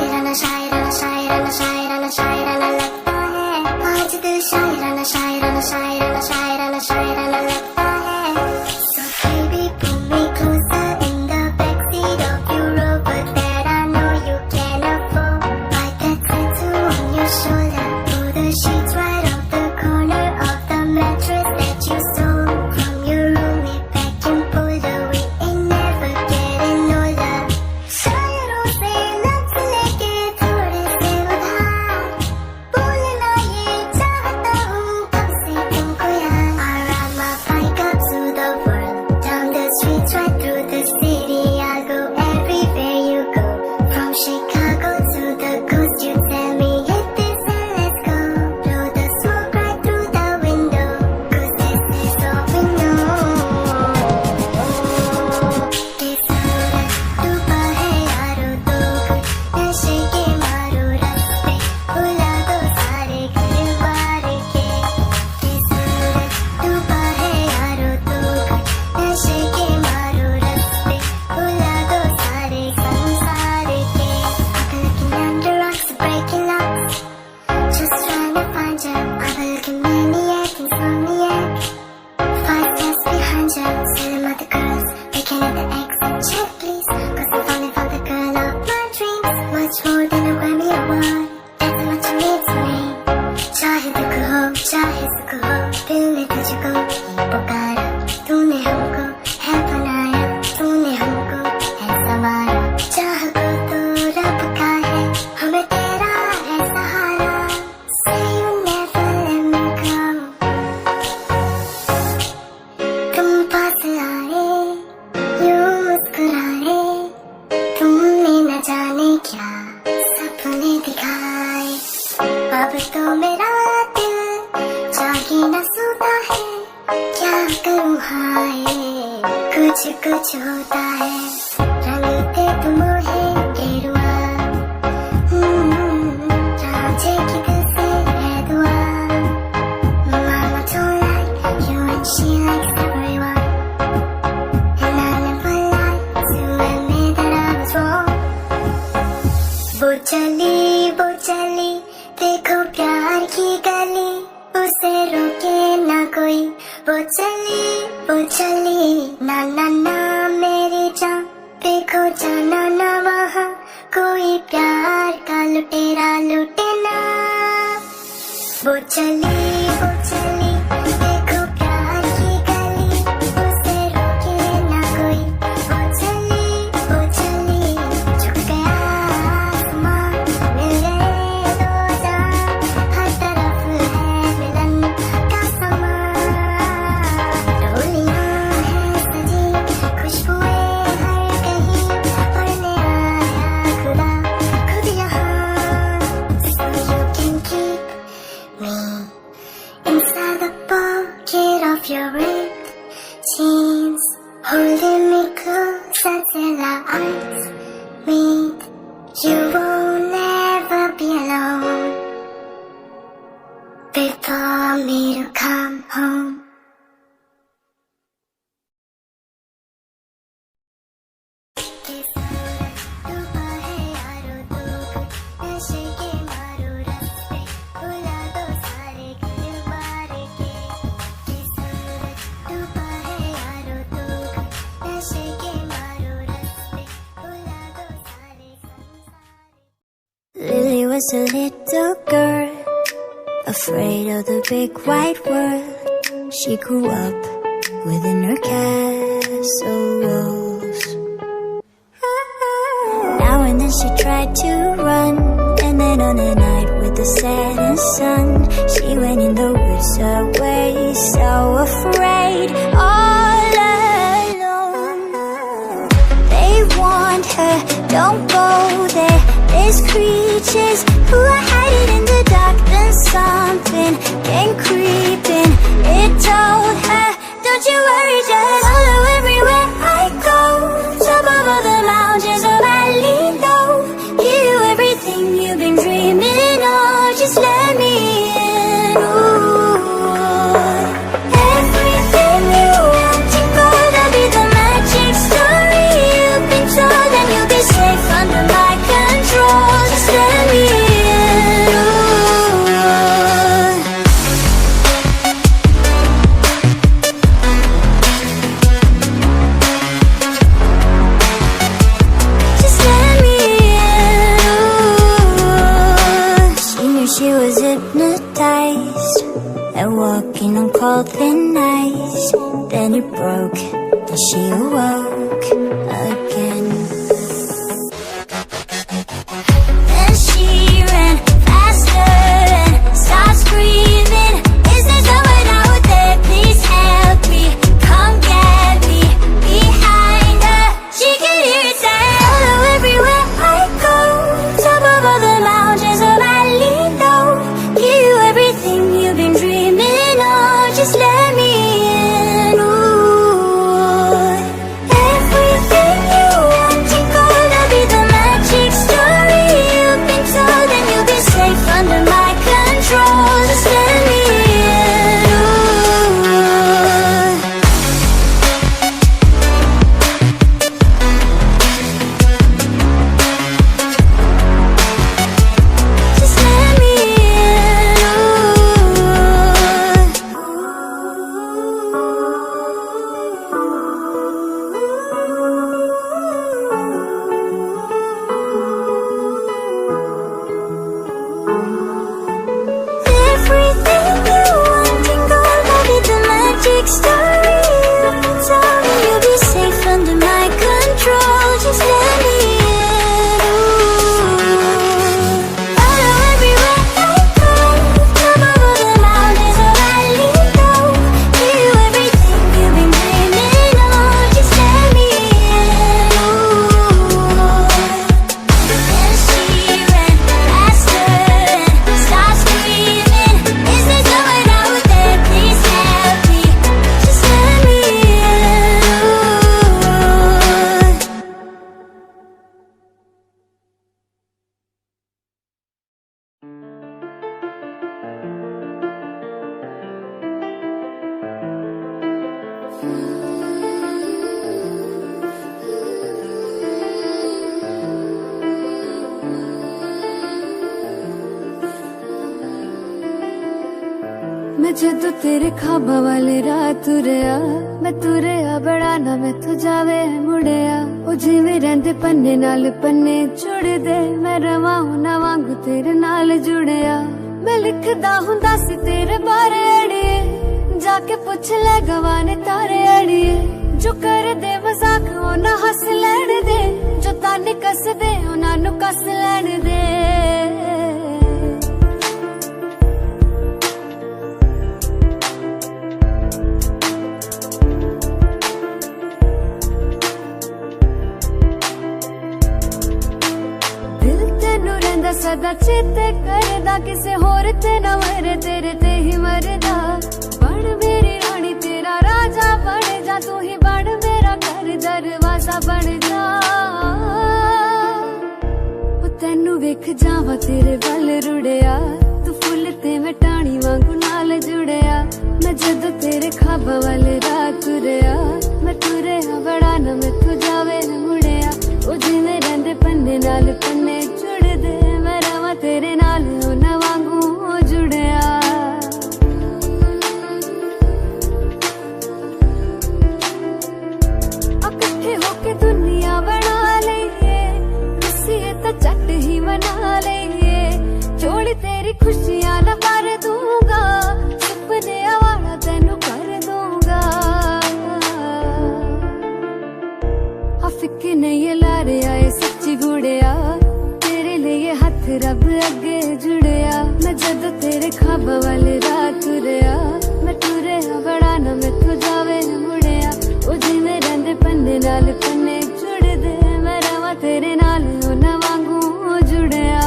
शायराना शायराना शायराना शायराना शायराना लगता है आज दिल शायराना शायराना शायराना शायराना शायराना लगता है So baby pull me closer in the backseat of your Rover that I know you can afford Like that tattoo on your shoulder Pull the sheets right off the corner of the mattress that you stole from your roommate back in Boulder We ain't never getting older शायरों से लफ्ज़ लेके थोड़े से उधार बोलना ये चाहता हूँ कब से तुमको यार I ride my bike up to the world down the streets right through the city I'll go everywhere you go from Chicago to the coast you tell me hit this and let's go blow the smoke right through the window cause this is all we know के सूरज डूबा है यारो दो घुट नशे के मारो रास्ते भुला दो सारे घर बार के सूरज डूबा है यारो दो घुट नशे के मारो रास्ते भुला दो सारे संसार के I've been looking under rocks breaking locks just trying to find you I've been looking maniac insomniac 5 steps behind you still I'm at the girls looking at the exit check please cause I'm falling for the girl of my dreams much more than a Grammy award that's much you mean to me चाहे दुख हो चाहे सुख हो दिल में तुझको ही पुकारा तूने हमको है बनाया तूने हमको है संवारा चाह को तो रब का है हमें तेरा है सहारा Say you never let me go तुम पास आए यूं मुस्कुराए तुमने न जाने क्या सपने दिखाए अब तो मेरा दिल जागी न सोता है क्या करूँ हाय कुछ कुछ होता है रंगते तुम है गेरुआ राजे की दिल से है दुआ Mama don't like you and she likes everyone And I never lied to admit that I was wrong वो चली देखो प्यार की गली उसे रोके ना कोई वो चली ना ना ना मेरी जान देखो जाना ना वहाँ कोई प्यार का लुटेरा लुटे ना वो चली देखो प्यार की गली उसे रोके ना कोई वो चली झुक गया आसमां मिल गए दो जान हर तरफ है मिलन का समा डोलियां हैं सजी खुशबुएं हर कहीं पढ़ने आया खुदा खुद यहाँ so you can keep me inside the pocket of your ripped jeans holding me close until our eyes meet you won't never be alone before me to come home के सूरज डूबा है यारो दो घुट नशे के मारो रास्ते भुला दो सारे घर बार के सूरज डूबा है यारो दो घुट नशे के मारो रास्ते भुला दो सारे संसार Lily was a little girl, afraid of the big white world. She grew up within her castle walls. Now and then she tried to run, and then on a night with the setting sun, she went in the woods away, so afraid, all alone. They warned her, don't go there, there's creatures who are hiding in the dark. Then something came creeping, it told her, don't you worry, just follow everywhere I go. Top of all the mountains of valley low, give you everything you've been dreaming of, just let me in. Ooh. Everything you want to go, that'll be the magic story you've been told, and you'll be safe on and walking on cold thin ice. Then you broke, and she awoke again. Then she ran faster and started screaming, "Is there someone out there? Please help me, come get me." Behind her, she could hear it say, "Follow everywhere I go, top of all the mountains of Valley low. Give you everything you've been dreaming of, just let me in." Ooh, everything you want and gonna be the magic story you've been told, and you'll be safe under my control. Just let me in. Ooh. Just let me everything you want and gonna be the magic story you've been told, and you'll be safe under my control. Just let me in. Follow everywhere I go, top of all the mountains of Valley low. Give you everything you've been dreaming of, just let me in. Then she ran faster and started screaming, "Is there someone out there? Please help me, just let me in." मैं जदों तेरे खाबां वाले राह तुरिया, मैं तुरिया बड़ा ना मैथों जावे मुड़िया। ओ जिवें रहिंदे पन्ने नाल पन्ने जुड़दे, मैं रवां ना वांगू तेरे नाल जुड़िया। मैं लिखदा हुंदा सी तेरे बारे अड़िए, जाके पुछ ले गवाने तारे अड़िए। जो कर दे मजाक ओ ना हस लैण दे, जो ताने कस दे उन्हां नूं कस लैण दे। दिल तेनू रहिंदा सदा चेते करदा, किसे होर ते ना मरे तेरे ते ही मरदा। बण मेरी रानी तेरा राजा बन जा, तू ही बन मेरा घर दरवाजा बन जा। ओ तेनू वेख जावा तेरे वल रुड़िया, तू फुल ते मैं टाणी वांगू नाल जुड़िया। मैं जदों तेरे खाबां वाले राह तुरिया, मैं तुरिया बड़ा ना मैथों जावे न मुड़िया। ओ जिवें रहिंदे पन्ने नाल पन्ने जुड़दे, मैं रवां तेरे नाल उन्हां वांगू जुड़िया। इकट्ठे होके दुनिया बना लईए, खुशियां तां झट ही मना लईए। जोड़ी तेरी खुशियां ना भर दूंगा, सुपने वाला तेनू कर दूंगा। फिक्र नहीं ला रहा है सच्ची गुड़िया, तेरे लिए हाथ रब अगे जुड़िया। मैं जदों तेरे खाबां वाले राह तुरिया, मैं तुरिया बड़ा ना मैथों जावे न मुड़िया। ओ जिवें रहिंदे पन्ने नाल पन्ने जुड़दे, मैं रवां तेरे नाल उन्हां वांगू जुड़िया।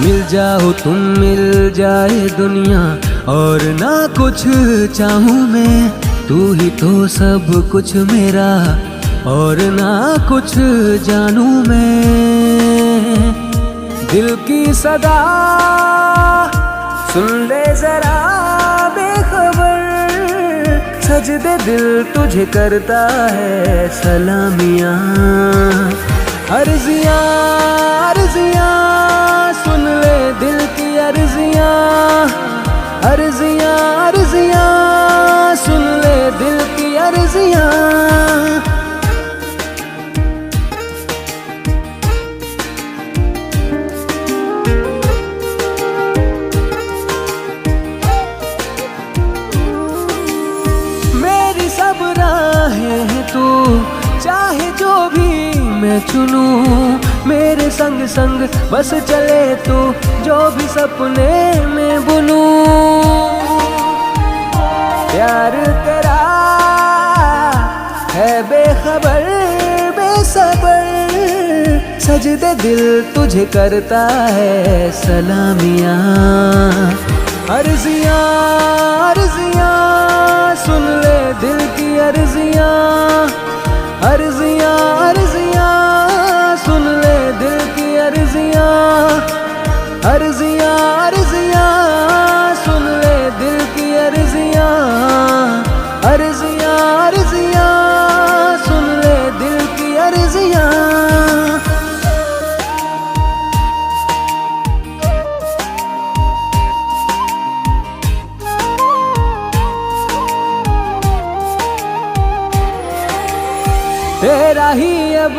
मिल जाओ तुम, मिल जाए दुनिया, और ना कुछ चाहूँ मैं। तू ही तो सब कुछ मेरा, और ना कुछ जानूं मैं। दिल की सदा सुन ले जरा बेखबर, सजदे दिल तुझे करता है सलामियां। अर्जियां अर्जियां सुन ले दिल की अर्जियां, अर्जियां अर्जियां सुन ले दिल की अर्जियां। मेरी सब राहें हैं तू चाहे जो भी मैं चुनूं, मेरे संग संग बस चले तू जो भी सपने में बुनूं। प्यार तेरा है बेखबर बेसबर, सजदे दिल तुझे करता है सलामियां। अर्जियां अर्जियां सुन ले दिल की अर्जियां, अर्जियां अर्जियां सुन ले दिल की अर्जियां, अर्जियां अर्जियां सुन ले दिल की अर्जियां, अर्जियां अर्जियां सुन ले दिल की अर्जियां। तेरा ही अब